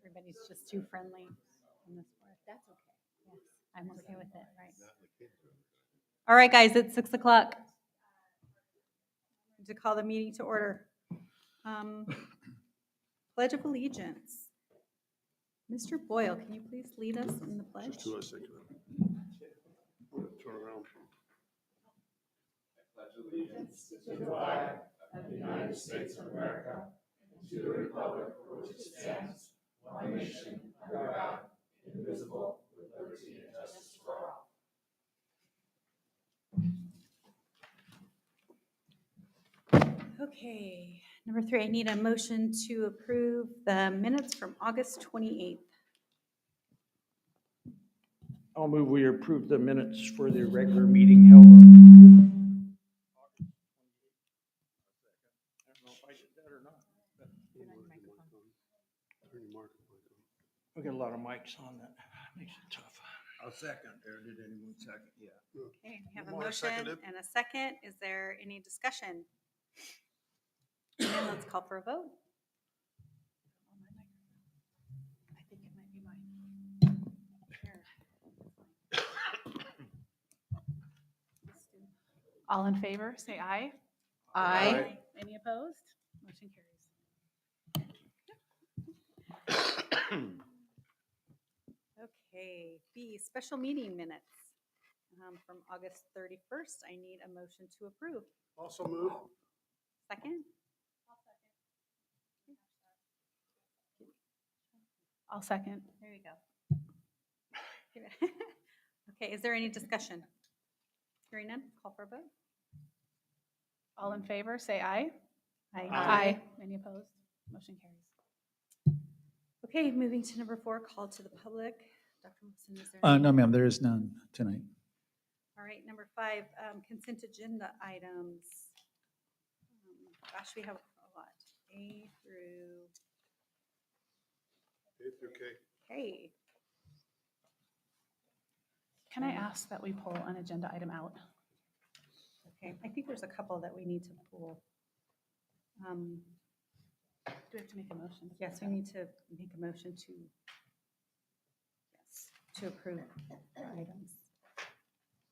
Everybody's just too friendly in this part. That's okay. Yes, I'm okay with it, right? All right, guys, it's 6 o'clock. To call the meeting to order. Pledge of Allegiance. Mr. Boyle, can you please lead us in the pledge? Just 2 seconds. Turn around. I pledge allegiance to the flag of the United States of America, and to the republic for which it stands, one nation, under God, indivisible, with liberty and justice for all. Okay, number 3, I need a motion to approve the minutes from August 28th. I'll move we approve the minutes for the regular meeting held on August 28th. I don't know if I did that or not. We got a lot of mics on that. Makes it tough. I'll second. There, did anyone second? Yeah. Okay, we have a Mark motion seconded. and a second. Is there any discussion? And let's call for a vote. I think it might be mine. All in favor, say aye. Aye. Any opposed? Motion carries. Okay, B, special meeting minutes from August 31st. I need a motion to approve. Also move. Second? I'll second. There you go. Okay, is there any discussion? Hearing none, call for a vote. All in favor, say aye. Aye. Any opposed? Motion carries. Okay, moving to number 4, call to the public. Dr. Wilson, is there? No, ma'am, there is none tonight. All right, number 5, consent agenda items. Gosh, we have a lot. A through K. K. Can I ask that we pull an agenda item out? Okay, I think there's a couple that we need to pull. Do we have to make a motion? Yes, we need to make a motion to, yes, to approve the items.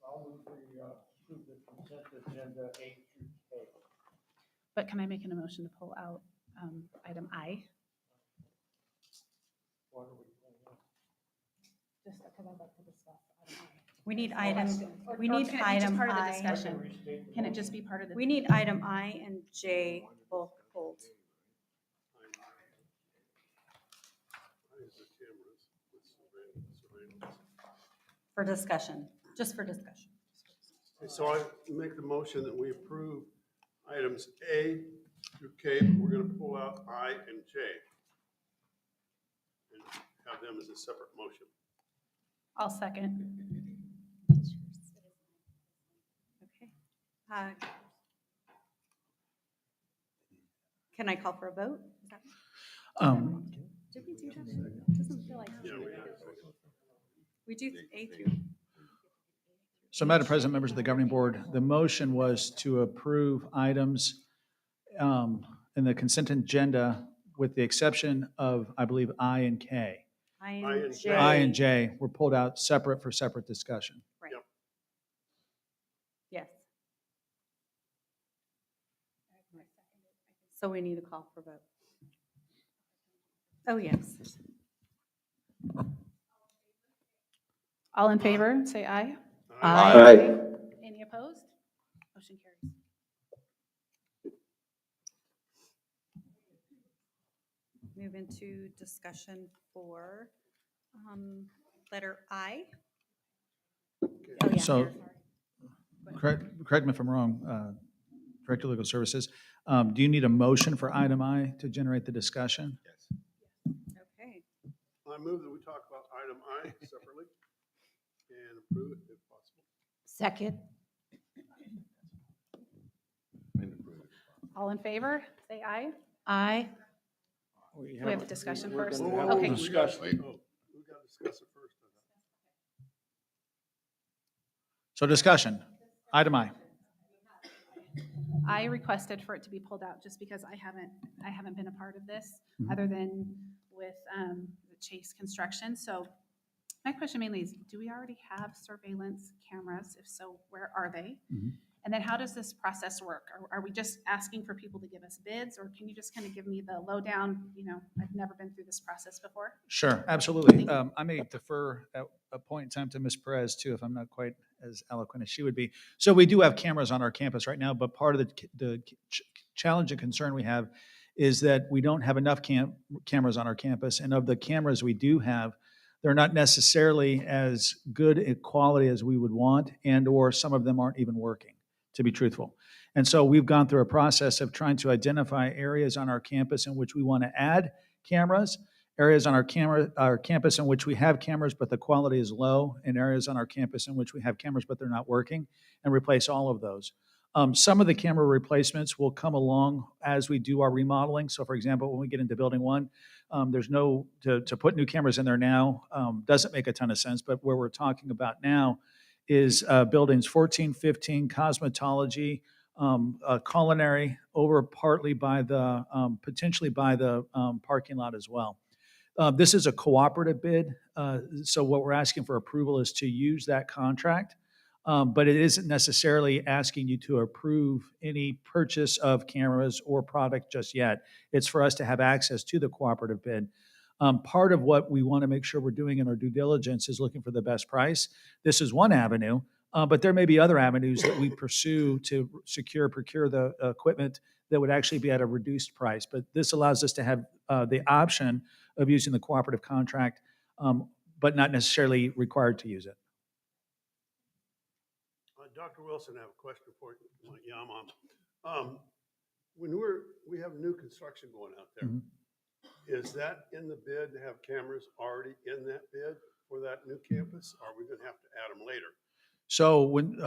I'll move we approve the consent agenda A through K. But can I make an motion to pull out item I? What are we pulling out? Just because I'd like to discuss item I. We need item, we Or need can it be just item part of the I. discussion? Restate the Can it motion. just be part of the? We need item I and J both pulled. For discussion, just for discussion. So I make the motion that we approve items A through K, but we're going to pull out I and J and have them as a separate motion. I'll second. Okay. Can I call for a vote? Is that- Did we do that? It doesn't feel like. Yeah, we have. We do A through. So, Madam President, members of the governing board, the motion was to approve items in the consent agenda with the exception of, I believe, I and K. I I and and J. J. I and J were pulled out separate for separate discussion. Right. Yep. Yes. So we need a call for vote. Oh, yes. All in favor, say aye. Aye. Any opposed? Motion carries. Move into discussion for letter I. Oh, yeah, So- here. Correct me if I'm wrong, Director of Legal Services. Do you need a motion for item I to generate the discussion? Okay. I move that we talk about item I separately and approve it if possible. Second. All in favor, say aye. Aye. We have a discussion we're first? gonna have Okay. a discussion. We got to discuss it first. So discussion, item I. I requested for it to be pulled out just because I haven't been a part of this Mhm. other than with the Chase Construction. So my question mainly is, do we already have surveillance cameras? If so, where are they? Mhm. And then how does this process work? Are we just asking for people to give us bids, or can you just kind of give me the lowdown? You know, I've never been through this process before. Sure, absolutely. Thank you. I may defer at a point in time to Ms. Perez too, if I'm not quite as eloquent as she would be. So we do have cameras on our campus right now, but part of the challenge and concern we have is that we don't have enough cameras on our campus. And of the cameras we do have, they're not necessarily as good in quality as we would want, and or some of them aren't even working, to be truthful. And so we've gone through a process of trying to identify areas on our campus in which we want to add cameras, areas on our campus in which we have cameras but the quality is low, and areas on our campus in which we have cameras but they're not working, and replace all of those. Some of the camera replacements will come along as we do our remodeling. So for example, when we get into building one, there's no, to put new cameras in there now doesn't make a ton of sense, but where we're talking about now is buildings 14, 15, cosmetology, culinary, over partly by the, potentially by the parking lot as well. This is a cooperative bid, so what we're asking for approval is to use that contract, but it isn't necessarily asking you to approve any purchase of cameras or product just yet. It's for us to have access to the cooperative bid. Part of what we want to make sure we're doing in our due diligence is looking for the best price. This is one avenue, but there may be other avenues that we pursue to procure the equipment that would actually be at a reduced price. But this allows us to have the option of using the cooperative contract, but not necessarily required to use it. Dr. Wilson, I have a question for you. Yeah, I'm on. When we have new construction going out there, Mhm. is that in the bid to have cameras already in that bid for that new campus? Or are we gonna have to add them later? So when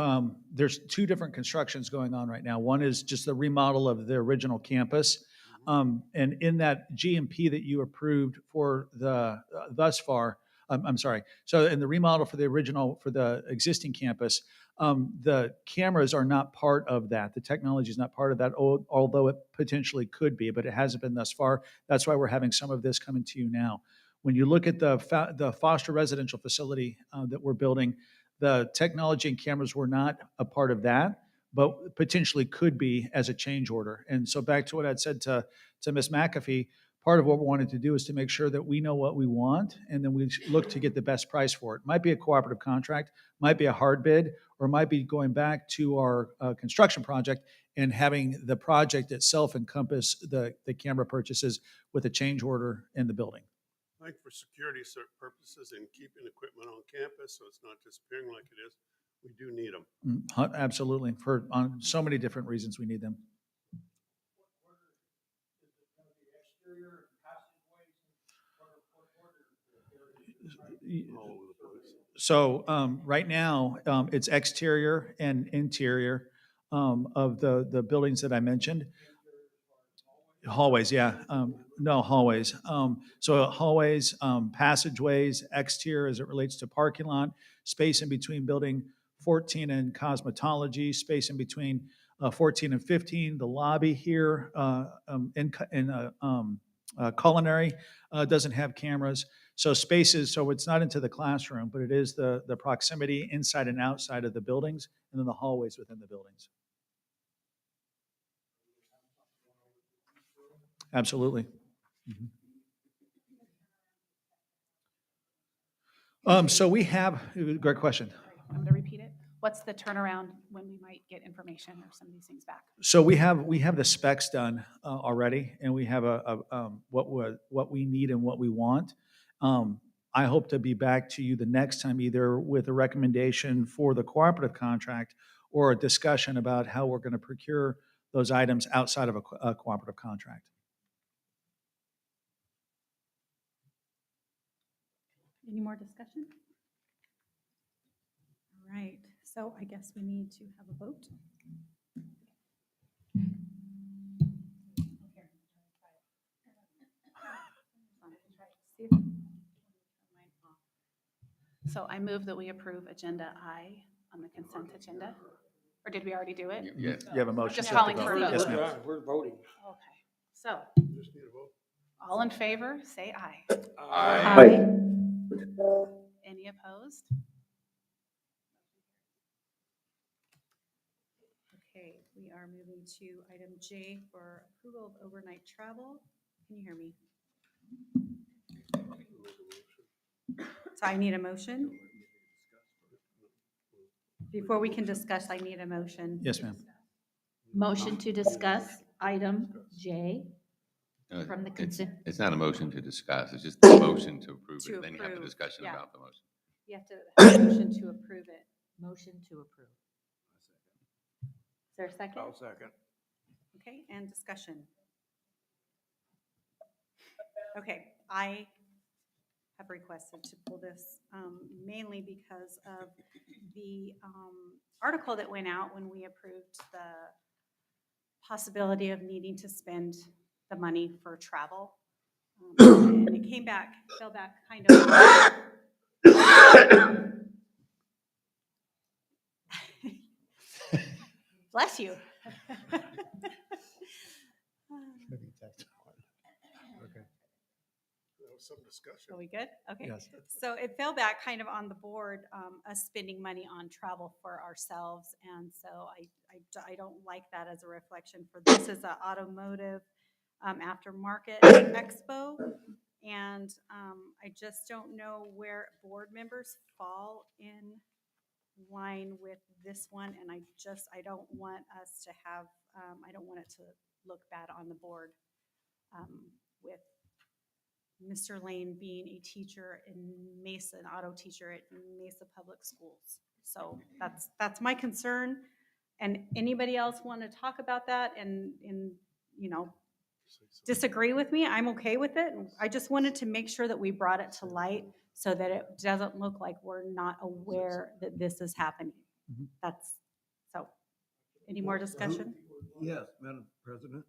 there's two different constructions going on right now. One is just the remodel of the original campus. And in that GMP that you approved for the thus far, I'm sorry. So in the remodel for the original, for the existing campus, the cameras are not part of that. The technology is not part of that, although it potentially could be, but it hasn't been thus far. That's why we're having some of this coming to you now. When you look at the Foster residential facility that we're building, the technology and cameras were not a part of that, but potentially could be as a change order. And so back to what I'd said to Ms. McAfee, part of what we wanted to do is to make sure that we know what we want, and then we look to get the best price for it. Might be a cooperative contract, might be a hard bid, or might be going back to our construction project and having the project itself encompass the camera purchases with a change order in the building. I think for security purposes and keeping equipment on campus, so it's not disappearing like it is, we do need them. Absolutely, for on so many different reasons we need them. All over the place. So right now, it's exterior and interior of the buildings that I mentioned. Hallways, yeah. No, hallways. So hallways, passageways, exterior as it relates to parking lot, space in between building 14 and cosmetology, space in between 14 and 15, the lobby here in culinary doesn't have cameras. So spaces, so it's not into the classroom, but it is the proximity inside and outside of the buildings, and then the hallways within the buildings. Absolutely. So we have, great question. I'm going to repeat it. What's the turnaround when we might get information or some of these things back? So we have the specs done already, and we have what we need and what we want. I hope to be back to you the next time, either with a recommendation for the cooperative contract or a discussion about how we're going to procure those items outside of a cooperative contract. Any more discussion? All right, so I guess we need to have a vote. So I move that we approve Agenda I on the consent agenda, Or did we already do it? Yes. You have a motion. Just You have to calling for a vote. vote. Yes, We're ma'am. done. We're voting. Okay, so, Just need a vote. all in favor, say aye. Aye. Any opposed? Okay, we are moving to item J for approval of overnight travel. Can you hear me? So I need a motion. Before we can discuss, I need a motion. Yes, ma'am. Motion to discuss item J from the It's, consent. it's not a motion to discuss, it's just a motion to approve To it, then you have a approve, discussion yeah. about the motion. You have to have a motion to approve it. Motion to approve. Is there a second? I'll second. Okay, and discussion. Okay, I have requested to pull this mainly because of the article that went out when we approved the possibility of needing to spend the money for travel. And it fell back kind of. Bless you. That was some discussion. Are we good? Okay. Yes. So it fell back kind of on the board, us spending money on travel for ourselves. And so I don't like that as a reflection for this is an automotive aftermarket expo. And I just don't know where board members fall in line with this one. And I don't want us to have, I don't want it to look bad on the board with Mr. Lane being a teacher in Mesa, an auto teacher at Mesa Public Schools. So that's my concern. And anybody else want to talk about that and you know, disagree with me? I'm okay with it. I just wanted to make sure that we brought it to light so that it doesn't look like we're not aware that this is happening. Mhm. That's, so, any more discussion? Yes, Madam President.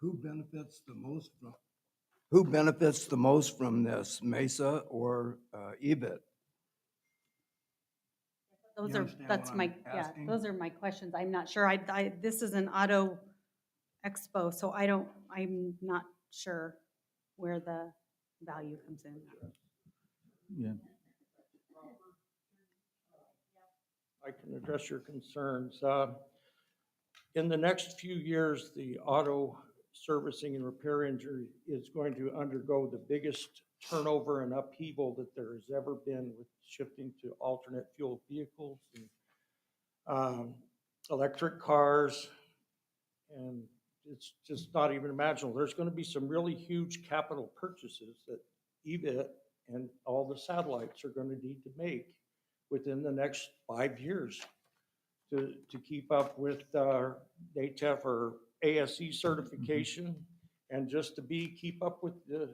Who benefits the most from this, Mesa or EBIT? Those You are, understand that's what my, I'm yeah, asking? those are my questions. I'm not sure. This is an auto expo, so I'm not sure where the value comes in. Yeah. I can address your concerns. In the next few years, the auto servicing and repair industry is going to undergo the biggest turnover and upheaval that there has ever been with shifting to alternate fuel vehicles and electric cars. And it's just not even imaginable. There's going to be some really huge capital purchases that EBIT and all the satellites are going to need to make within the next 5 years to keep up with NATEF or ASE certification and just to keep up with the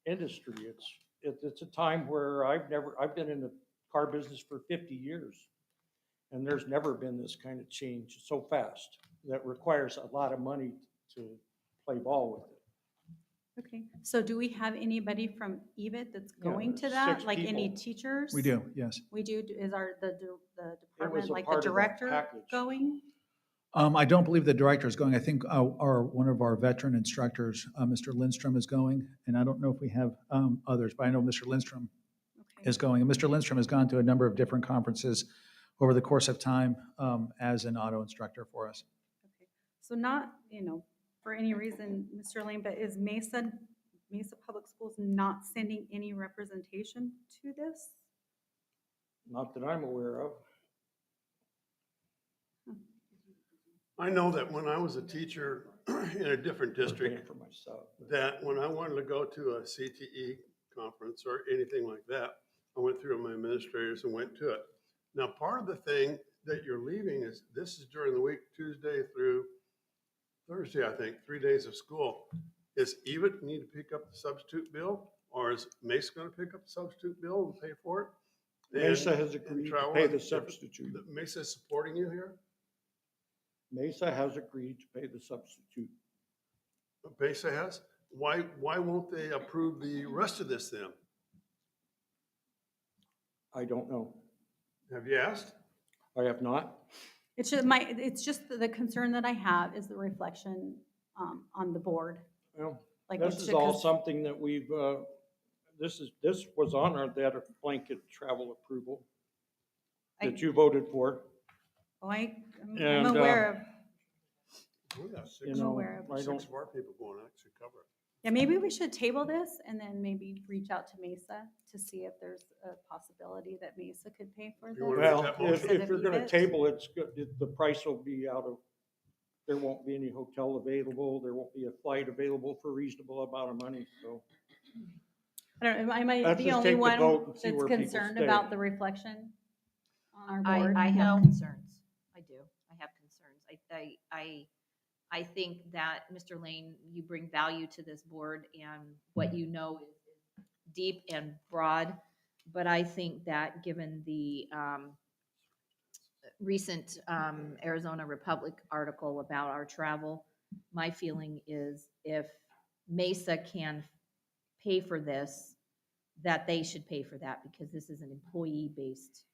industry. It's a time where I've been in the car business for 50 years and there's never been this kind of change so fast that requires a lot of money to play ball with it. Okay, so do we have anybody from EBIT that's Yeah, going to there's that? 6 Like any people. teachers? We do, yes. We do, is the department, a like the part of that director package. going? I don't believe the director is going. I think one of our veteran instructors, Mr. Lindstrom, is going. And I don't know if we have others, but I know Mr. Lindstrom Okay. is going. And Mr. Lindstrom has gone to a number of different conferences over the course of time as an auto instructor for us. Okay. So not, for any reason, Mr. Lane, but is Mesa Public Schools not sending any representation to this? Not that I'm aware of. I know that when I was a teacher in a different Paying district, for myself. that when I wanted to go to a CTE conference or anything like that, I went through my administrators and went to it. Now, part of the thing that you're leaving is, this is during the week, Tuesday through Thursday, I think, 3 days of school. Is EVIT need to pick up the substitute bill, or is Mesa going to pick up the substitute bill and pay for it? Mesa And- has and agreed to travel pay is the different. substitute. Mesa is supporting you here? Mesa has agreed to pay the substitute. Mesa has? Why won't they approve the rest of this then? I don't know. Have you asked? I have not. It's just the concern that I have is the reflection on the board. Well, Like this it is took all us- something that we've, this was on our, that blanket travel approval that you voted for. Oh, I'm And, aware of, We got You six, I'm know, aware of. I six don't, of our people going to actually cover it. Yeah, maybe we should table this and then maybe reach out to Mesa to see if there's a possibility that Mesa could pay for You wanna this. make well, that if, motion? Instead if of you're gonna EBIT? table it, it's good, the price will be out of, there won't be any hotel available, there won't be a flight available for a reasonable amount of money, so. I don't know, am I Let's the just only take the one vote and see that's where people concerned stay. about the reflection on our I, board? I have No. concerns. I do. I have concerns. I think that, Mr. Lane, you bring value to this board and what you know is deep and broad. But I think that given the recent Arizona Republic article about our travel, my feeling is if Mesa can pay for this, that they should pay for that because this is an employee-based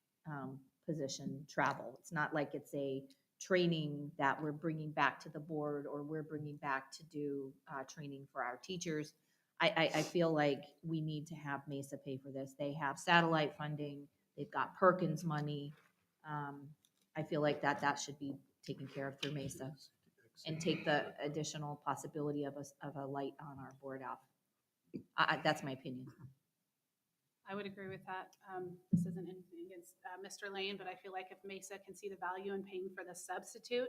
position, travel. It's not like it's a training that we're bringing back to the board or we're bringing back to do training for our teachers. I feel like we need to have Mesa pay for this. They have satellite funding. They've got Perkins money. I feel like that should be taken care of through Mesa and take the additional possibility of a light on our board off. That's my opinion. I would agree with that. This isn't anything against Mr. Lane, but I feel like if Mesa can see the value in paying for the substitute,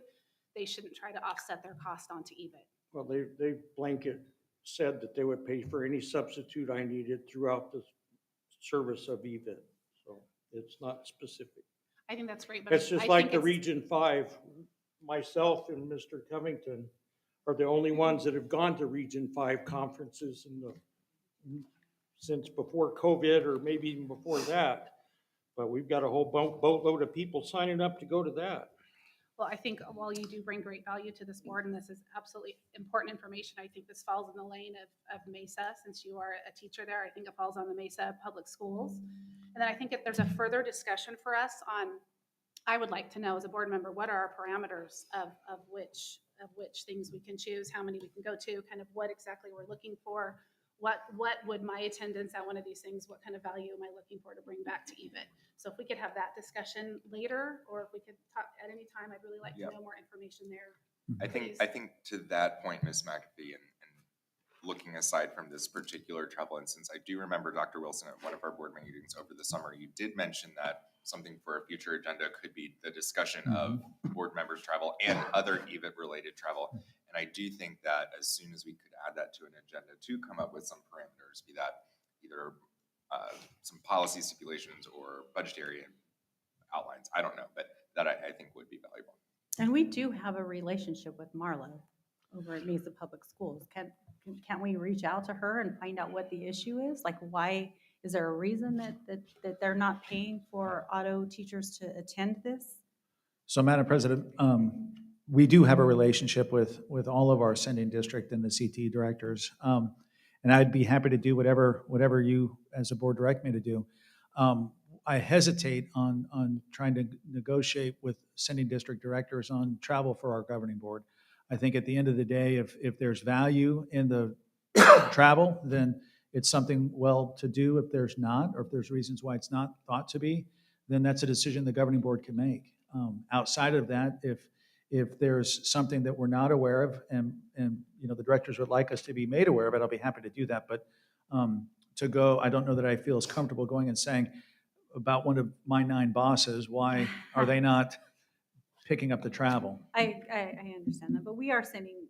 they shouldn't try to offset their cost onto EBIT. Well, they blanket said that they would pay for any substitute I needed throughout the service of EVIT, so it's not specific. I think that's great, but It's I just think like the it's- Region 5, myself and Mr. Covington are the only ones that have gone to Region 5 conferences since before COVID or maybe even before that. But we've got a whole boatload of people signing up to go to that. Well, I think while you do bring great value to this board, and this is absolutely important information, I think this falls in the lane of Mesa, since you are a teacher there. I think it falls on the Mesa Public Schools. And then I think if there's a further discussion for us on, I would like to know as a board member, what are our parameters of which things we can choose, how many we can go to, kind of what exactly we're looking for. What would my attendance at one of these things, what kind of value am I looking for to bring back to EBIT? So if we could have that discussion later, or if we could talk at any time, I'd really like to Yep. know more information there. I think to that point, Ms. McAfee, and looking aside from this particular travel instance, I do remember Dr. Wilson at one of our board meetings over the summer, you did mention that something for a future agenda could be the discussion of board members' travel and other EVIT-related travel. And I do think that as soon as we could add that to an agenda to come up with some parameters, be that either some policy stipulations or budgetary outlines, I don't know, but that I think would be valuable. And we do have a relationship with Marla over at Mesa Public Schools. Can't we reach out to her and find out what the issue is? Like, why, is there a reason that they're not paying for auto teachers to attend this? So, Madam President, we do have a relationship with all of our sending district and the CT directors. And I'd be happy to do whatever you as a board direct me to do. I hesitate on trying to negotiate with sending district directors on travel for our governing board. I think at the end of the day, if there's value in the travel, then it's something well to do. If there's not, or if there's reasons why it's not thought to be, then that's a decision the governing board can make. Outside of that, if there's something that we're not aware of and the directors would like us to be made aware of it, I'll be happy to do that. But to go, I don't know that I feel as comfortable going and saying about one of my 9 bosses, why are they not picking up the travel? I understand that, but we are sending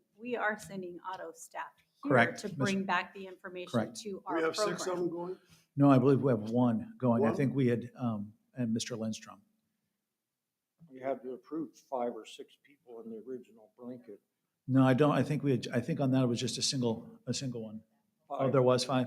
auto staff here Correct, to Ms. bring back the information Correct. to our We have 6 of program. them going? No, I believe we have 1 going. I One? think we had, and Mr. Lindstrom. We had to approve 5 or 6 people in the original blanket. No, I don't. I think I think on that it was just a single one. Oh, 5. there was 5?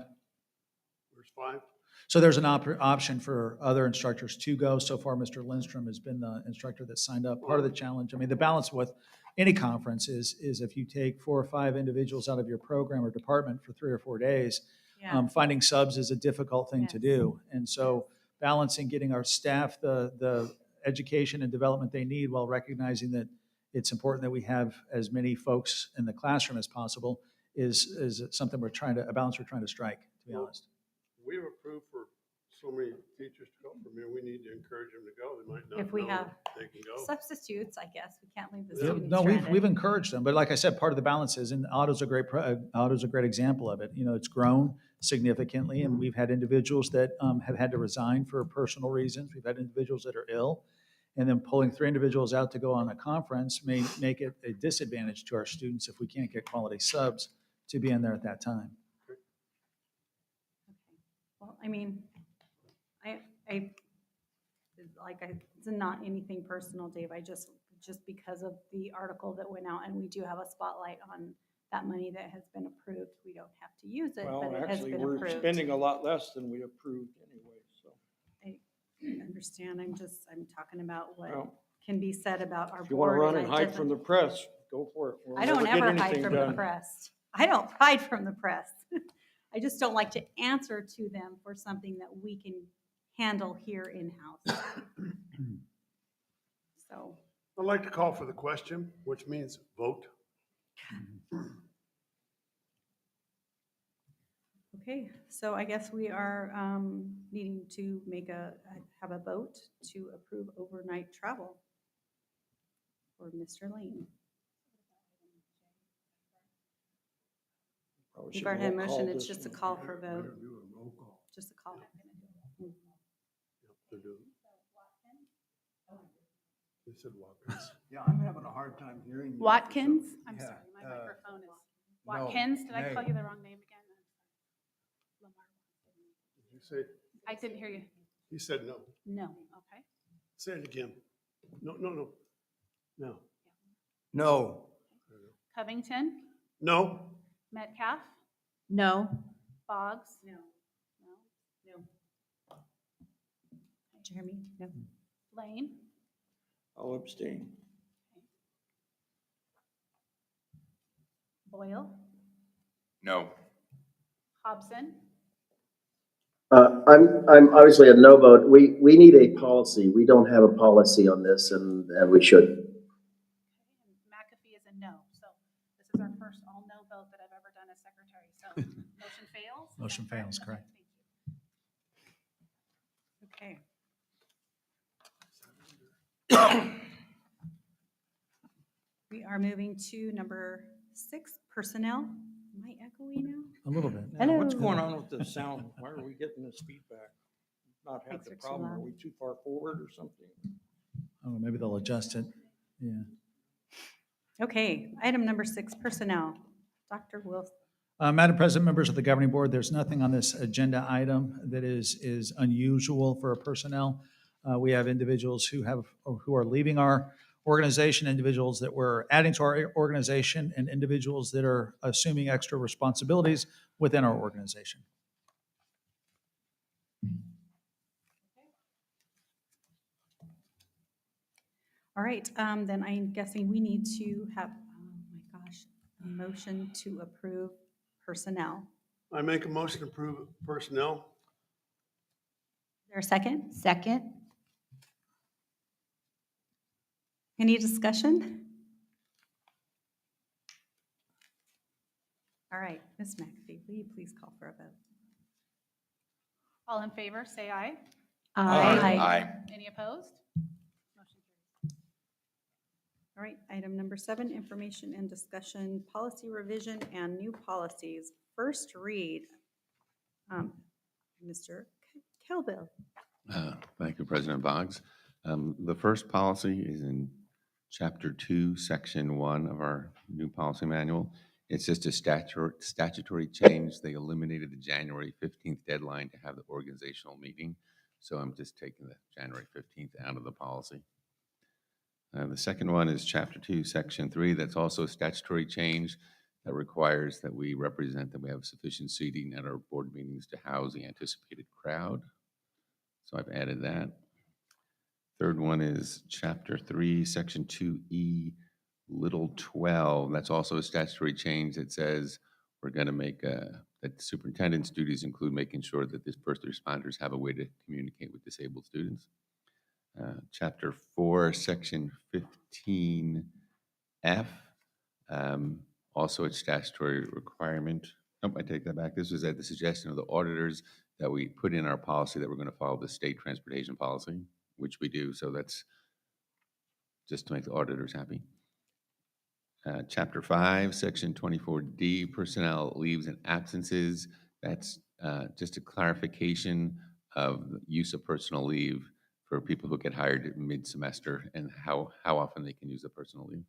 There's 5? So there's an option for other instructors to go. So far, Mr. Lindstrom has been the instructor that signed up. Part of the challenge, I mean, the balance with any conference is if you take 4 or 5 individuals out of your program or department for 3 or 4 days, Yeah. finding subs is a difficult thing to Yes. do. And so balancing getting our staff the education and development they need, while recognizing that it's important that we have as many folks in the classroom as possible, is something a balance we're trying to strike, to be Well, honest. We've approved for so many teachers to go from here. We need to encourage them to go. They might not If we know have that they can go. substitutes, I guess, we can't leave the Yeah. students No, we've stranded. encouraged them, but like I said, part of the balance is, and Otto's a great example of it. You know, it's grown significantly, and we've had individuals that have had to resign for personal reasons. We've had individuals that are ill, and then pulling 3 individuals out to go on a conference may make it a disadvantage to our students if we can't get quality subs to be in there at that time. Well, I mean, it's not anything personal, Dave. Just because of the article that went out, and we do have a spotlight on that money that has been approved. We don't have to use it, Well, but it has actually, been we're approved. spending a lot less than we approved anyway, so. I understand. I'm talking about what Well, can be said about our if you want to board. run and hide from the press, go for it. We'll I don't never get ever hide anything from the done. press. I don't hide from the press. I just don't like to answer to them for something that we can handle here in-house. So, I'd like to call for the question, which means vote. okay, so I guess we are needing to have a vote to approve overnight travel for Mr. Lane. Probably We've should already had a roll call motion, it's this just a one. call for vote, Better do a roll call. just a call. They're doing- They said Watkins. Yeah, I'm having a hard time hearing you. Watkins? I'm Yeah, sorry, my microphone is, no, Watkins, did I call Nay. you the wrong name again? Lamar. Did you say, I didn't hear you. he said no. No, okay. Say it again. No, no, no. No. No. Covington, No. Metcalf, No. Boggs, No. no, No. Jeremy, no. Lane, I'll abstain. Boyle, No. Hobson, I'm obviously a no vote. We need a policy. We don't have a policy on this, and we should. and McAfee is a no. So this is our first all no vote that I've ever done as secretary. So motion fails? Is that Motion fails, Okay, correct. thank you. Okay. We are moving to number 6, personnel. Am I echoey now? A little bit. Now, what's Hello. going on with the sound? Why are we getting this feedback? Not have Thanks the for too problem. Are loud. we too far forward or something? Oh, maybe they'll adjust it. Yeah. Okay, item number 6, personnel. Dr. Wilson. Madam President, members of the governing board, there's nothing on this agenda item that is unusual for personnel. We have individuals who are leaving our organization, individuals that we're adding to our organization, and individuals that are assuming extra responsibilities within our organization. All right, then I'm guessing we need to have, oh my gosh, a motion to approve personnel. I make a motion to approve personnel. Is there a second? Second? Any discussion? All right, Ms. McAfee, will you please call for a vote? All in favor, say aye. Aye. Any opposed? Motion carries. All right, item number 7, information and discussion, policy revision and new policies. First read, Mr. Kelbill. Thank you, President Boggs. The first policy is in Chapter 2, Section 1 of our new policy manual. It's just a statutory change. They eliminated the January 15th deadline to have the organizational meeting. So I'm just taking the January 15th out of the policy. The second one is Chapter 2, Section 3. That's also a statutory change that requires that we represent that we have sufficient seating at our board meetings to house the anticipated crowd. So I've added that. Third one is Chapter 3, Section 2E, Little 12. That's also a statutory change that says we're going to make that superintendent's duties include making sure that this first responders have a way to communicate with disabled students. Chapter 4, Section 15F, also a statutory requirement. Nope, I take that back. This was at the suggestion of the auditors that we put in our policy that we're going to follow the state transportation policy, which we do. So that's just to make the auditors happy. Chapter 5, Section 24D, personnel leaves and absences. That's just a clarification of the use of personal leave for people who get hired mid-semester and how often they can use the personal leave.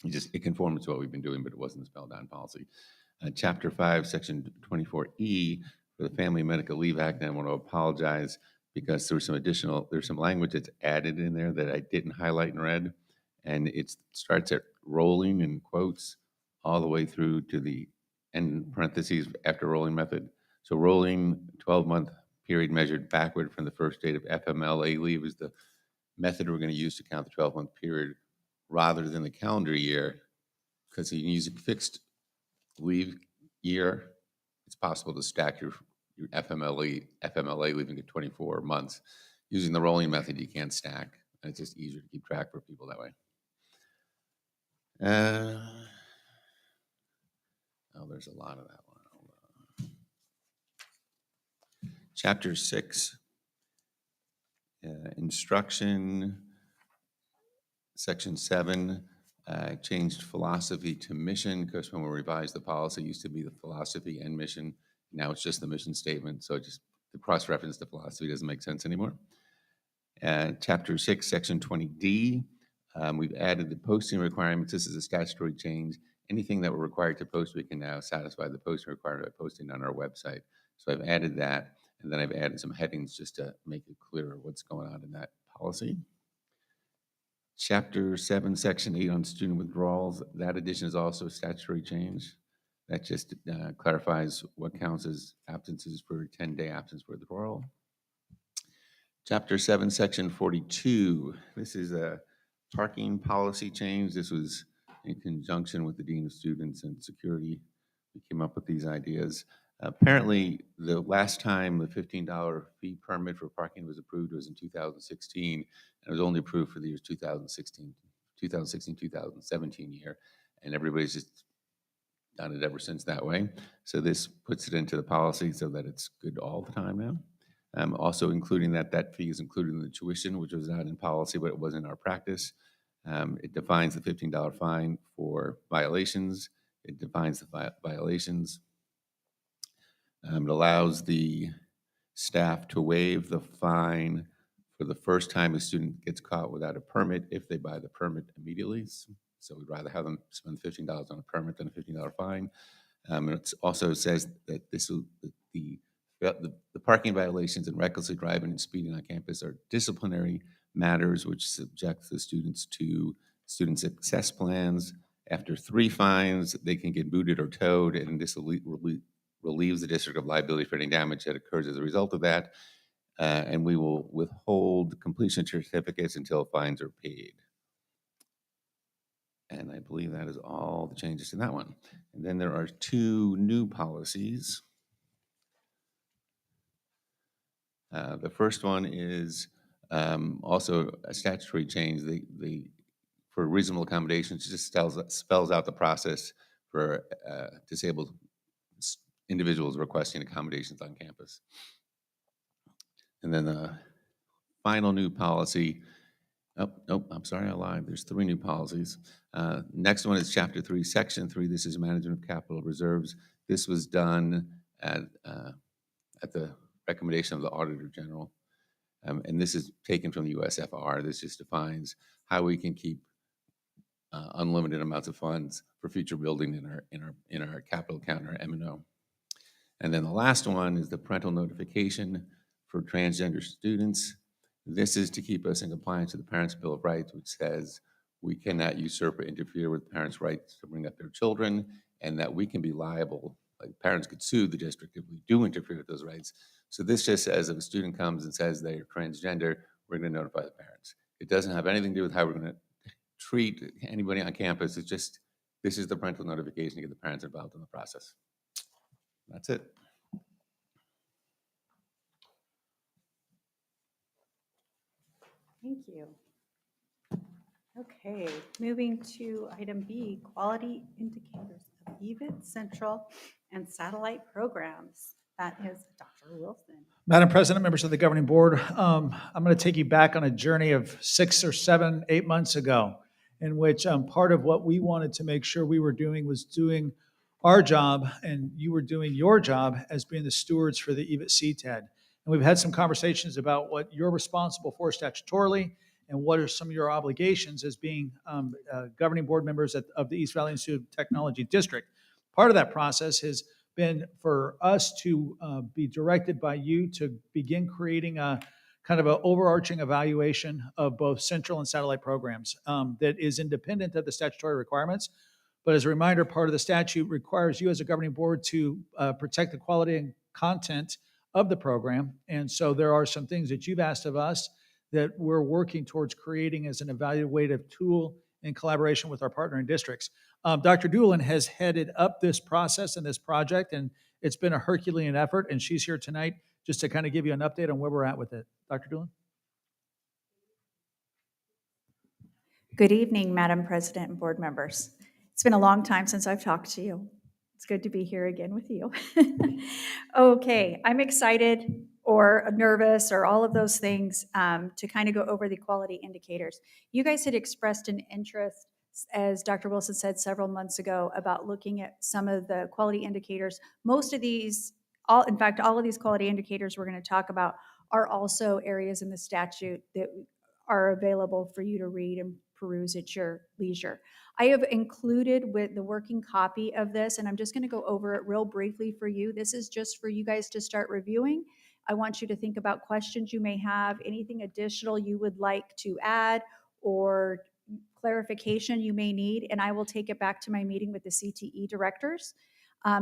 It conforms to what we've been doing, but it wasn't spelled out in policy. Chapter 5, Section 24E for the Family Medical Leave Act, and I want to apologize because there's some language that's added in there that I didn't highlight in red, and it starts at rolling in quotes all the way through to the end parentheses after rolling method. So rolling 12-month period measured backward from the first date of FMLA leave is the method we're going to use to count the 12-month period rather than the calendar year, because you use a fixed leave year, it's possible to stack your FMLA leaving at 24 months. Using the rolling method, you can't stack, and it's just easier to keep track for people that way. Oh, there's a lot of that one. Hold on. Chapter 6, instruction, Section 7, changed philosophy to mission, because when we revised the policy, it used to be the philosophy and mission. Now it's just the mission statement. So just the cross-reference to philosophy doesn't make sense anymore. Chapter 6, Section 20D, we've added the posting requirements. This is a statutory change. Anything that we're required to post, we can now satisfy the posting requirement by posting on our website. So I've added that, and then I've added some headings just to make it clearer what's going on in that policy. Chapter 7, Section 8 on student withdrawals, that addition is also a statutory change. That just clarifies what counts as absences for a 10-day absence for withdrawal. Chapter 7, Section 42, this is a parking policy change. This was in conjunction with the Dean of Students and Security. We came up with these ideas. Apparently, the last time the $15 fee permit for parking was approved was in 2016, and it was only approved for the years 2017 year, and everybody's just done it ever since that way. So this puts it into the policy so that it's good all the time now. Also including that fee is included in the tuition, which was not in policy, but it was in our practice. It defines the $15 fine for violations. It defines the violations. It allows the staff to waive the fine for the first time a student gets caught without a permit if they buy the permit immediately. So we'd rather have them spend $15 on a permit than a $15 fine. And it also says that the parking violations and recklessly driving and speeding on campus are disciplinary matters which subject the students to student success plans. After 3 fines, they can get booted or towed, and this relieves the district of liability for any damage that occurs as a result of that. And we will withhold completion certificates until fines are paid. And I believe that is all the changes in that one. And then there are 2 new policies. The first one is also a statutory change. For reasonable accommodations, it just spells out the process for disabled individuals requesting accommodations on campus. And then the final new policy, I'm sorry, I lied. There's 3 new policies. Next one is Chapter 3, Section 3. This is Management of Capital Reserves. This was done at the recommendation of the Auditor General. And this is taken from the USFR. This just defines how we can keep unlimited amounts of funds for future building in our capital account, in our M&O. And then the last one is the parental notification for transgender students. This is to keep us in compliance with the Parents' Bill of Rights, which says we cannot usurp or interfere with parents' rights to bring up their children, and that we can be liable. Like parents could sue the district if we do interfere with those rights. So this just says if a student comes and says they are transgender, we're going to notify the parents. It doesn't have anything to do with how we're going to treat anybody on campus. It's just, this is the parental notification to get the parents involved in the process. That's it. Thank you. Okay, moving to item B, quality indicators of EVIT Central and satellite programs. That is Dr. Wilson. Madam President, members of the governing board, I'm going to take you back on a journey of 6 or 7, 8 months ago, in which part of what we wanted to make sure we were doing was doing our job, and you were doing your job as being the stewards for the EVIT CTED. And we've had some conversations about what you're responsible for statutorily and what are some of your obligations as being governing board members of the East Valley Institute of Technology District. Part of that process has been for us to be directed by you to begin creating a kind of an overarching evaluation of both central and satellite programs that is independent of the statutory requirements. But as a reminder, part of the statute requires you as a governing board to protect the quality and content of the program. And so there are some things that you've asked of us that we're working towards creating as an evaluative tool in collaboration with our partnering districts. Dr. Doolin has headed up this process and this project, and it's been a Herculean effort, and she's here tonight just to kind of give you an update on where we're at with it. Dr. Doolin? Good evening, Madam President and board members. It's been a long time since I've talked to you. It's good to be here again with you. Okay, I'm excited or nervous or all of those things to kind of go over the quality indicators. You guys had expressed an interest, as Dr. Wilson said several months ago, about looking at some of the quality indicators. Most of these, in fact, all of these quality indicators we're going to talk about are also areas in the statute that are available for you to read and peruse at your leisure. I have included with the working copy of this, and I'm just going to go over it real briefly for you. This is just for you guys to start reviewing. I want you to think about questions you may have, anything additional you would like to add, or clarification you may need, and I will take it back to my meeting with the CTE directors.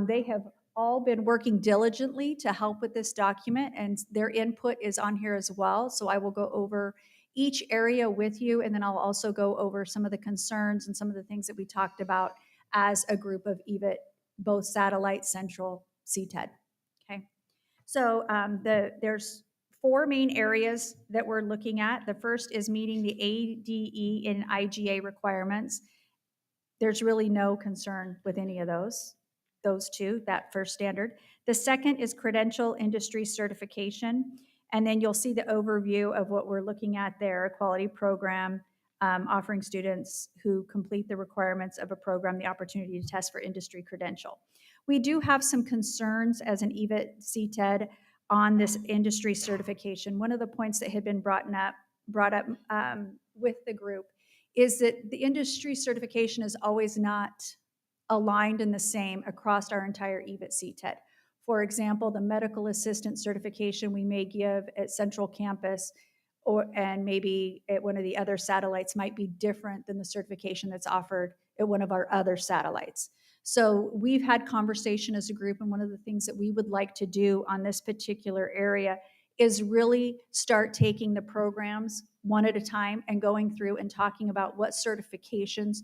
They have all been working diligently to help with this document, and their input is on here as well. So I will go over each area with you, and then I'll also go over some of the concerns and some of the things that we talked about as a group of EVIT, both satellite, central, CTED. Okay, so there's 4 main areas that we're looking at. The first is meeting the ADE and IGA requirements. There's really no concern with any of those two, that first standard. The second is credential industry certification. And then you'll see the overview of what we're looking at there, a quality program offering students who complete the requirements of a program the opportunity to test for industry credential. We do have some concerns as an EVIT CTED on this industry certification. One of the points that had been brought up with the group is that the industry certification is always not aligned and the same across our entire EVIT CTED. For example, the medical assistant certification we may give at Central Campus and maybe at one of the other satellites might be different than the certification that's offered at one of our other satellites. So we've had conversation as a group, and one of the things that we would like to do on this particular area is really start taking the programs one at a time and going through and talking about what certifications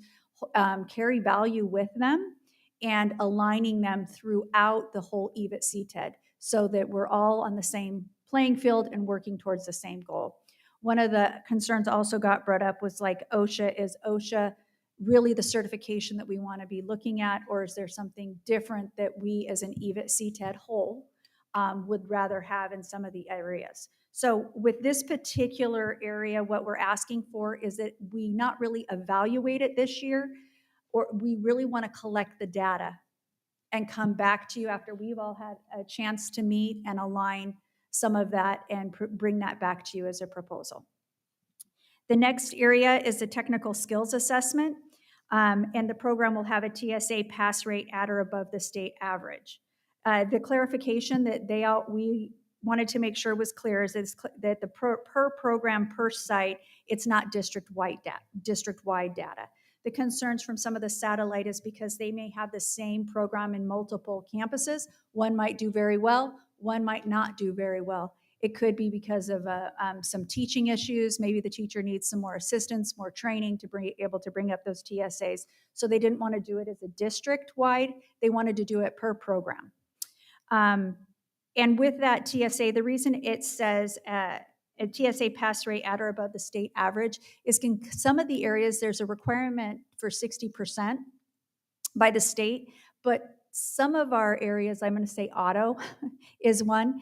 carry value with them and aligning them throughout the whole EVIT CTED so that we're all on the same playing field and working towards the same goal. One of the concerns also got brought up was like OSHA. Is OSHA really the certification that we want to be looking at, or is there something different that we as an EVIT CTED whole would rather have in some of the areas? So with this particular area, what we're asking for is that we not really evaluate it this year, or we really want to collect the data and come back to you after we've all had a chance to meet and align some of that and bring that back to you as a proposal. The next area is the technical skills assessment, and the program will have a TSA pass rate at or above the state average. The clarification that we wanted to make sure was clear is that the per program, per site, it's not district-wide data. The concerns from some of the satellite is because they may have the same program in multiple campuses. One might do very well, one might not do very well. It could be because of some teaching issues. Maybe the teacher needs some more assistance, more training to be able to bring up those TSAs. So they didn't want to do it as a district-wide. They wanted to do it per program. And with that TSA, the reason it says a TSA pass rate at or above the state average is in some of the areas there's a requirement for 60% by the state, but some of our areas, I'm going to say auto is one,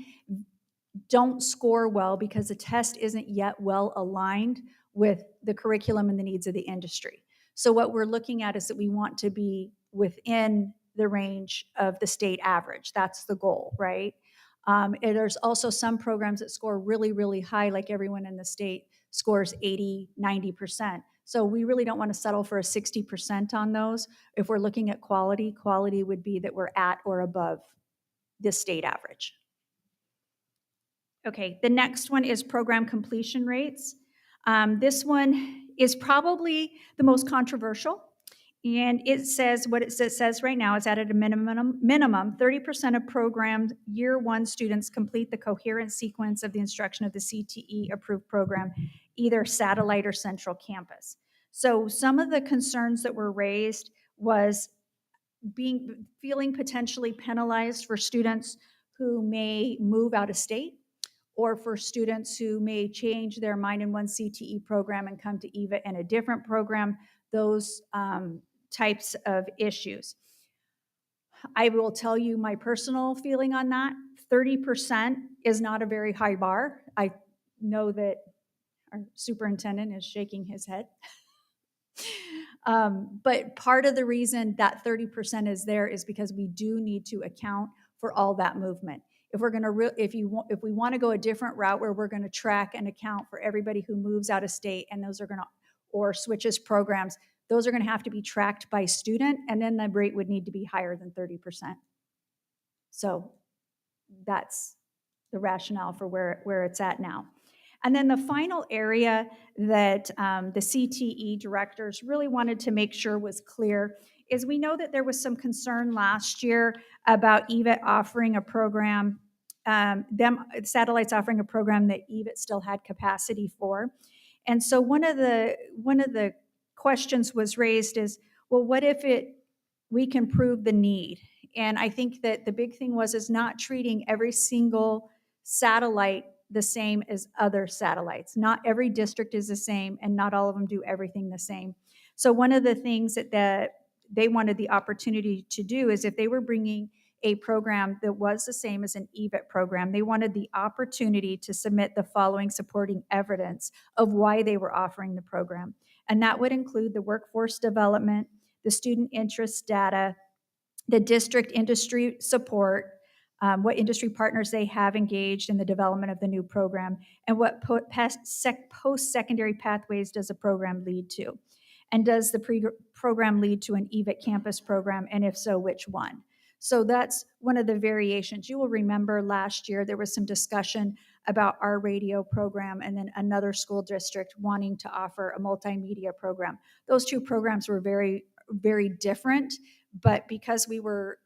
don't score well because the test isn't yet well aligned with the curriculum and the needs of the industry. So what we're looking at is that we want to be within the range of the state average. That's the goal, right? And there's also some programs that score really, really high, like everyone in the state scores 80, 90%. So we really don't want to settle for a 60% on those. If we're looking at quality, quality would be that we're at or above the state average. Okay, the next one is program completion rates. This one is probably the most controversial. And it says, what it says right now is that at a minimum 30% of programmed year one students complete the coherent sequence of the instruction of the CTE approved program, either satellite or central campus. So some of the concerns that were raised was feeling potentially penalized for students who may move out of state, or for students who may change their mind in one CTE program and come to EVA in a different program, those types of issues. I will tell you my personal feeling on that. 30% is not a very high bar. I know that our superintendent is shaking his head. But part of the reason that 30% is there is because we do need to account for all that movement. If we're going to, if we want to go a different route where we're going to track and account for everybody who moves out of state, and those are going to, or switches programs, those are going to have to be tracked by student, and then the rate would need to be higher than 30%. So that's the rationale for where it's at now. And then the final area that the CTE directors really wanted to make sure was clear is we know that there was some concern last year about EVIT offering a program, satellites offering a program that EVIT still had capacity for. And so one of the questions was raised is, well, what if we can prove the need? And I think that the big thing is not treating every single satellite the same as other satellites. Not every district is the same, and not all of them do everything the same. So one of the things that they wanted the opportunity to do is if they were bringing a program that was the same as an EVIT program, they wanted the opportunity to submit the following supporting evidence of why they were offering the program. And that would include the workforce development, the student interest data, the district industry support, what industry partners they have engaged in the development of the new program, and what post-secondary pathways does the program lead to. And does the program lead to an EVIT campus program, and if so, which one? So that's one of the variations. You will remember last year there was some discussion about our radio program and then another school district wanting to offer a multimedia program. Those two programs were very, very different, but because we were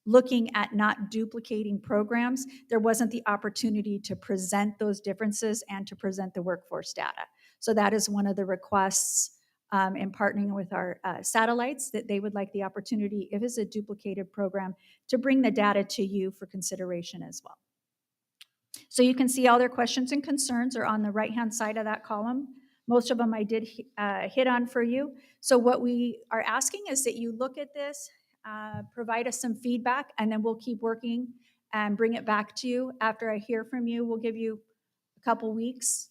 looking at not duplicating programs, there wasn't the opportunity to present those differences and to present the workforce data. So that is one of the requests in partnering with our satellites, that they would like the opportunity, if it's a duplicated program, to bring the data to you for consideration as well. So you can see all their questions and concerns are on the right-hand side of that column. Most of them I did hit on for you. So what we are asking is that you look at this, provide us some feedback, and then we'll keep working and bring it back to you. After I hear from you, we'll give you a couple weeks,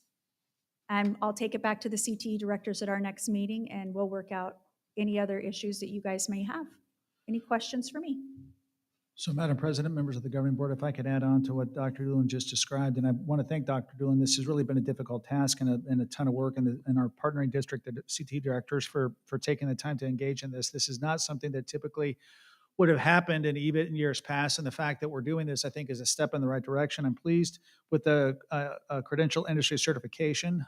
and I'll take it back to the CTE directors at our next meeting, and we'll work out any other issues that you guys may have. Any questions for me? So, Madam President, members of the Governing Board, if I could add on to what Dr. Doolin just described, and I want to thank Dr. Doolin. This has really been a difficult task and a ton of work, and our partnering district, the CT directors, for taking the time to engage in this. This is not something that typically would have happened in EVIT in years past, and the fact that we're doing this, I think, is a step in the right direction. I'm pleased with the credential industry certification.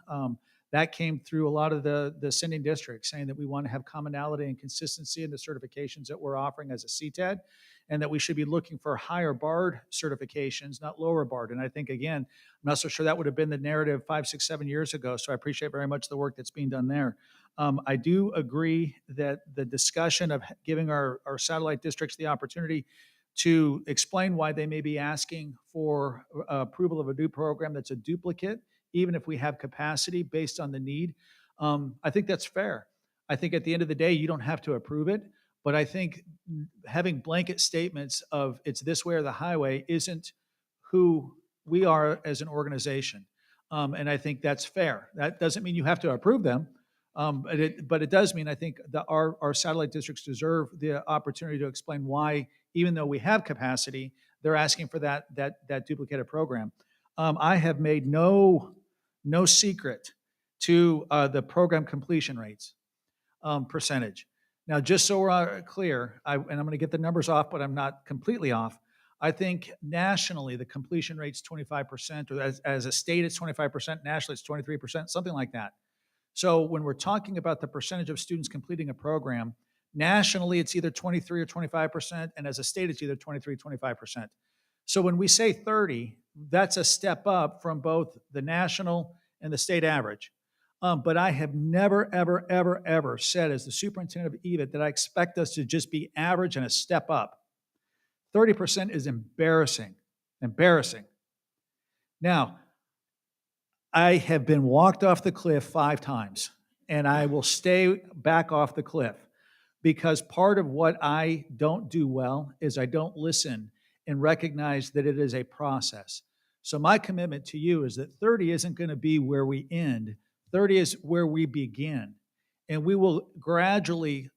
That came through a lot of the sending districts saying that we want to have commonality and consistency in the certifications that we're offering as a CTED, and that we should be looking for higher BARD certifications, not lower BARD. And I think, again, I'm not so sure that would have been the narrative 5, 6, 7 years ago. So I appreciate very much the work that's being done there. I do agree that the discussion of giving our satellite districts the opportunity to explain why they may be asking for approval of a new program that's a duplicate, even if we have capacity based on the need. I think that's fair. I think at the end of the day, you don't have to approve it, but I think having blanket statements of it's this way or the highway isn't who we are as an organization. And I think that's fair. That doesn't mean you have to approve them. But it does mean I think that our satellite districts deserve the opportunity to explain why, even though we have capacity, they're asking for that duplicated program. I have made no secret to the program completion rates percentage. Now, just so we're clear, and I'm going to get the numbers off, but I'm not completely off. I think nationally the completion rate's 25%, or as a state it's 25%, nationally it's 23%, something like that. So when we're talking about the percentage of students completing a program, nationally it's either 23 or 25%, and as a state it's either 23, 25%. So when we say 30, that's a step up from both the national and the state average. But I have never, ever, ever, ever said as the superintendent of EVIT that I expect us to just be average and a step up. 30% is embarrassing. Embarrassing. Now, I have been walked off the cliff 5 times, and I will stay back off the cliff because part of what I don't do well is I don't listen and recognize that it is a process. So my commitment to you is that 30 isn't going to be where we end. 30 is where we begin, and we will gradually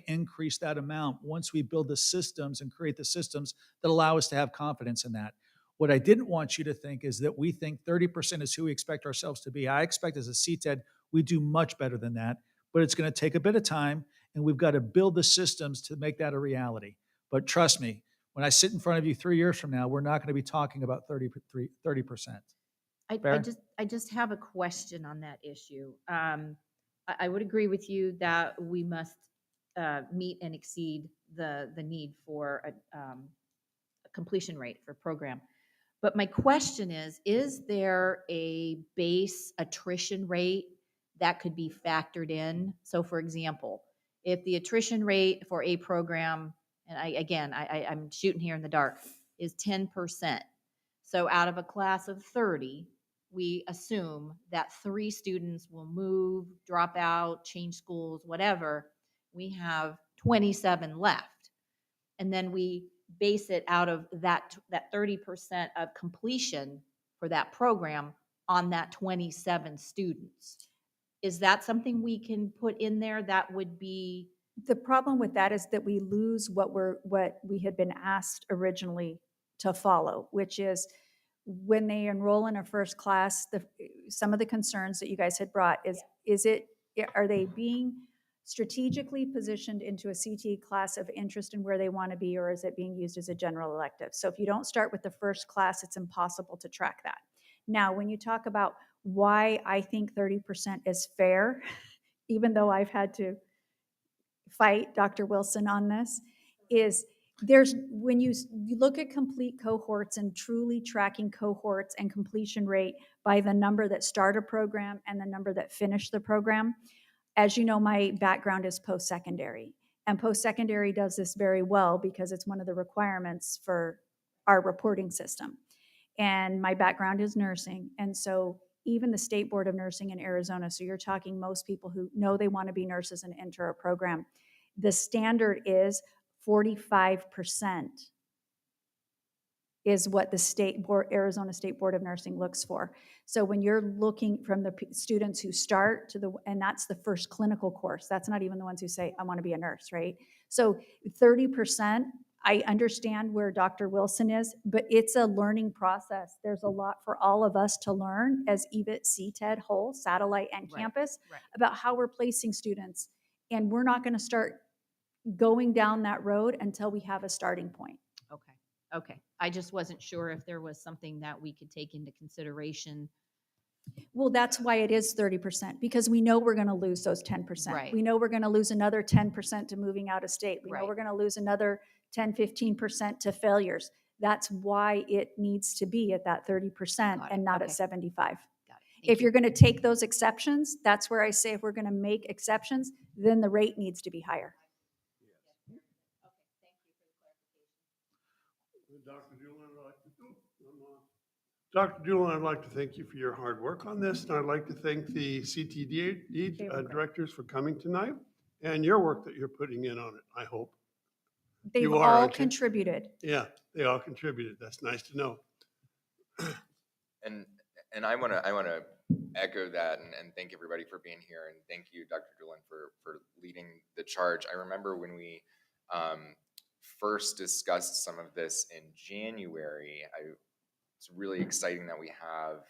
increase that amount once we build the systems and create the systems that allow us to have confidence in that. What I didn't want you to think is that we think 30% is who we expect ourselves to be. I expect as a CTED, we do much better than that, but it's going to take a bit of time, and we've got to build the systems to make that a reality. But trust me, when I sit in front of you 3 years from now, we're not going to be talking about 30%. I just have a question on that issue. I would agree with you that we must meet and exceed the need for a completion rate for program. But my question is there a base attrition rate that could be factored in? So for example, if the attrition rate for a program, and I'm shooting here in the dark, is 10%. So out of a class of 30, we assume that 3 students will move, drop out, change schools, whatever. We have 27 left. And then we base it out of that 30% of completion for that program on that 27 students. Is that something we can put in there that would be? The problem with that is that we lose what we had been asked originally to follow, which is when they enroll in a first class, some of the concerns that you guys had brought are they being strategically positioned into a CTE class of interest in where they want to be, or is it being used as a general elective? So if you don't start with the first class, it's impossible to track that. Now, when you talk about why I think 30% is fair, even though I've had to fight Dr. Wilson on this, is when you look at complete cohorts and truly tracking cohorts and completion rate by the number that start a program and the number that finish the program. As you know, my background is post-secondary, and post-secondary does this very well because it's one of the requirements for our reporting system. And my background is nursing, and so even the State Board of Nursing in Arizona, so you're talking most people who know they want to be nurses and enter a program, the standard is 45% is what the Arizona State Board of Nursing looks for. So when you're looking from the students who start and that's the first clinical course, that's not even the ones who say, I want to be a nurse, right? So 30%, I understand where Dr. Wilson is, but it's a learning process. There's a lot for all of us to learn as EVIT, CTED, whole, satellite, and campus about how we're placing students. And we're not going to start going down that road until we have a starting point. Okay. I just wasn't sure if there was something that we could take into consideration. Well, that's why it is 30%, because we know we're going to lose those 10%. Right. We know we're going to lose another 10% to moving out of state. We know Right. we're going to lose another 10, 15% to failures. That's why it needs to be at that 30% Got it. and not Okay. at 75. Got it. If you're going to take those exceptions, that's where I say if we're going to make exceptions, then the rate needs to be higher. Dr. Doolin, I'd like to thank you for your hard work on this, and I'd like to thank the CTD They were great. directors for coming tonight and your work that you're putting in on it, I hope. They've You are, all aren't you? contributed. Yeah, they all contributed. That's nice to know. And I want to echo that and thank everybody for being here, and thank you, Dr. Doolin, for leading the charge. I remember when we first discussed some of this in January. It's really exciting that we have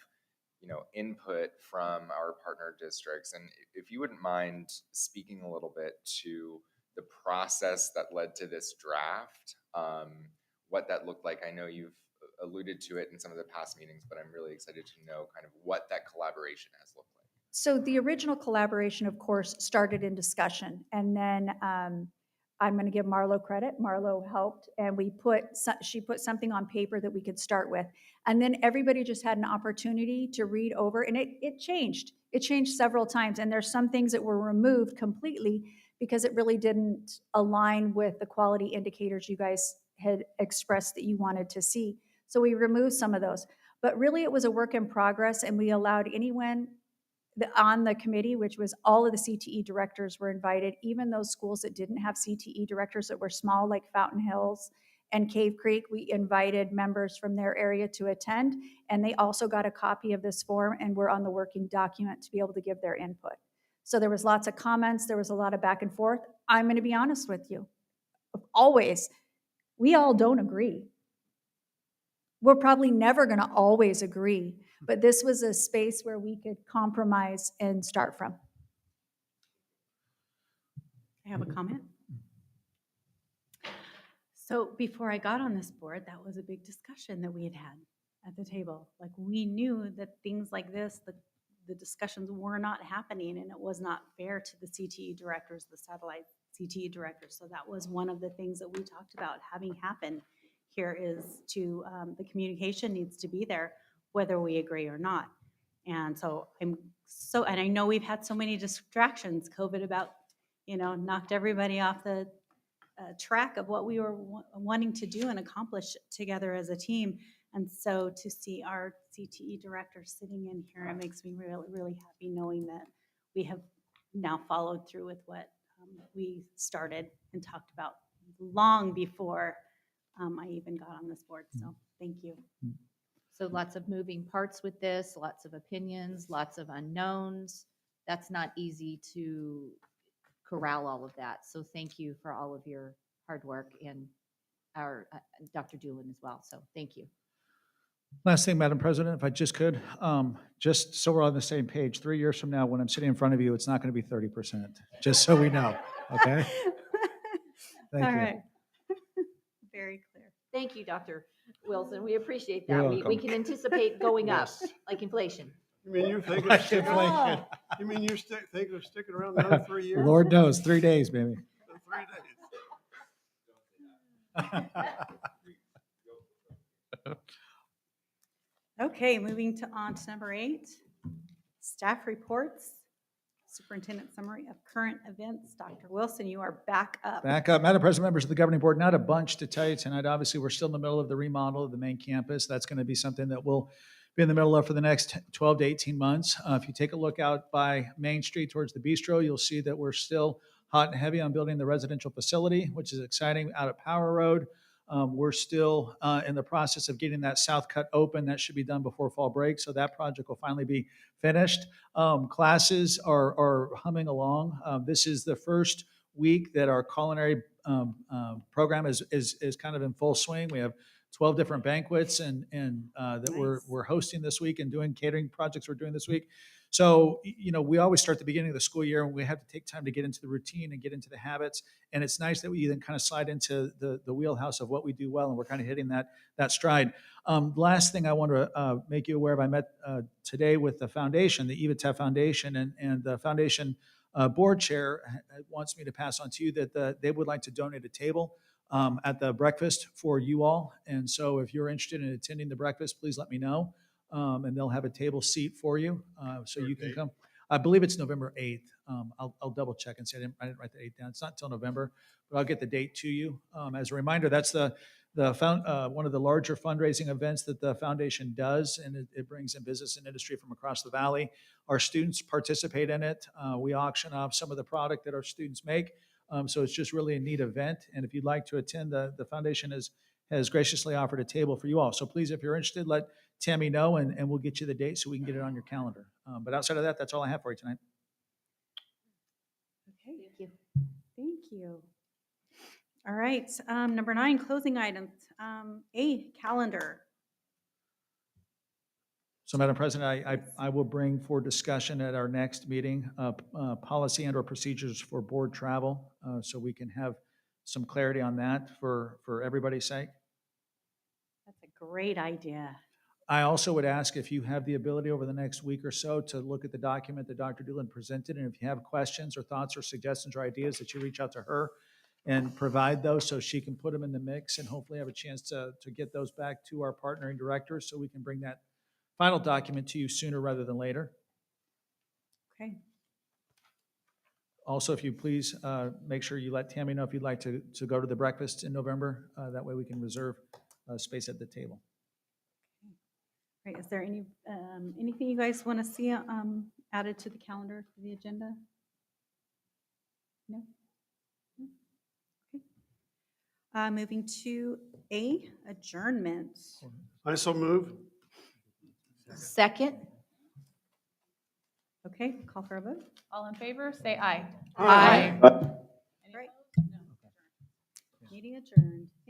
input from our partner districts, and if you wouldn't mind speaking a little bit to the process that led to this draft, what that looked like. I know you've alluded to it in some of the past meetings, but I'm really excited to know kind of what that collaboration has looked like. So the original collaboration, of course, started in discussion, and then I'm going to give Marlo credit. Marlo helped, and she put something on paper that we could start with, and then everybody just had an opportunity to read over, and it changed. It changed several times, and there's some things that were removed completely because it really didn't align with the quality indicators you guys had expressed that you wanted to see. So we removed some of those, but really it was a work in progress, and we allowed anyone on the committee, which was all of the CTE directors were invited, even those schools that didn't have CTE directors that were small, like Fountain Hills and Cave Creek. We invited members from their area to attend, and they also got a copy of this form and were on the working document to be able to give their input. So there was lots of comments, there was a lot of back and forth. I'm going to be honest with you. Always, we all don't agree. We're probably never going to always agree, but this was a space where we could compromise and start from. I have a comment. So before I got on this board, that was a big discussion that we had at the table. Like, we knew that things like this, the discussions were not happening, and it was not fair to the CTE directors, the satellite CTE directors. So that was one of the things that we talked about having happen here is to, the communication needs to be there, whether we agree or not. And so and I know we've had so many distractions. COVID about, knocked everybody off the track of what we were wanting to do and accomplish together as a team. And so to see our CTE director sitting in here, it makes me really, really happy knowing that we have now followed through with what we started and talked about long before I even got on this board. So thank you. So lots of moving parts with this, lots of opinions, lots of unknowns. That's not easy to corral all of that. So thank you for all of your hard work, and our Dr. Doolin as well. So thank you. Last thing, Madam President, if I just could, just so we're on the same page, 3 years from now, when I'm sitting in front of you, it's not going to be 30%, just so we know, okay? Thank All you. right. Very clear. Thank you, Dr. Wilson. We appreciate You're that. We welcome. can anticipate going up, Yes. like inflation. You mean you think Like of sticking, inflation. you mean you think of sticking around another 3 years? Lord knows, 3 days, baby. 3 days. Okay, moving on to number 8, staff reports. Superintendent summary of current events. Dr. Wilson, you are back up. Back up. Madam President, members of the governing board, not a bunch to tell you tonight. Obviously, we're still in the middle of the remodel of the main campus. That's going to be something that we'll be in the middle of for the next 12 to 18 months. If you take a look out by Main Street towards the bistro, you'll see that we're still hot and heavy on building the residential facility, which is exciting, out at Power Road. We're still in the process of getting that south cut open. That should be done before fall break, so that project will finally be finished. Classes are humming along. This is the first week that our culinary program is kind of in full swing. We have 12 different banquets and that Nice. we're hosting this week and doing catering projects we're doing this week. So, we always start the beginning of the school year and we have to take time to get into the routine and get into the habits. And it's nice that we then kind of slide into the wheelhouse of what we do well, and we're kind of hitting that stride. Last thing I want to make you aware of, I met today with the foundation, the EVATEF Foundation, and the foundation board chair wants me to pass on to you that they would like to donate a table at the breakfast for you all. And so if you're interested in attending the breakfast, please let me know. And they'll have a table seat for you, so you can come. I believe it's November 8th. I'll double check and say I didn't write the 8th down. It's not until November, but I'll get the date to you. As a reminder, that's the one of the larger fundraising events that the foundation does, and it brings in business and industry from across the valley. Our students participate in it. We auction off some of the product that our students make. So it's just really a neat event. And if you'd like to attend, the foundation has graciously offered a table for you all. So please, if you're interested, let Tammy know, and we'll get you the date so we can get it on your calendar. But outside of that, that's all I have for you tonight. Okay, Thank you. thank you. All right, number 9, closing items. A, calendar. So, Madam President, I will bring for discussion at our next meeting, policy and/or procedures for board travel, so we can have some clarity on that for everybody's sake. That's a great idea. I also would ask if you have the ability over the next week or so to look at the document that Dr. Doolan presented, and if you have questions or thoughts or suggestions or ideas, that you reach out to her and provide those so she can put them in the mix and hopefully have a chance to get those back to our partnering directors so we can bring that final document to you sooner rather than later. Okay, Also, if you please make sure you let Tammy know if you'd like to go to the breakfast in November. That way we can reserve space at the table. great. Is there anything you guys want to see added to the calendar for the agenda? No? No? Okay. Moving to A, adjournment. I so move. Second? Okay, call for a vote. All in favor, say aye. Aye. Right. Meeting adjourned.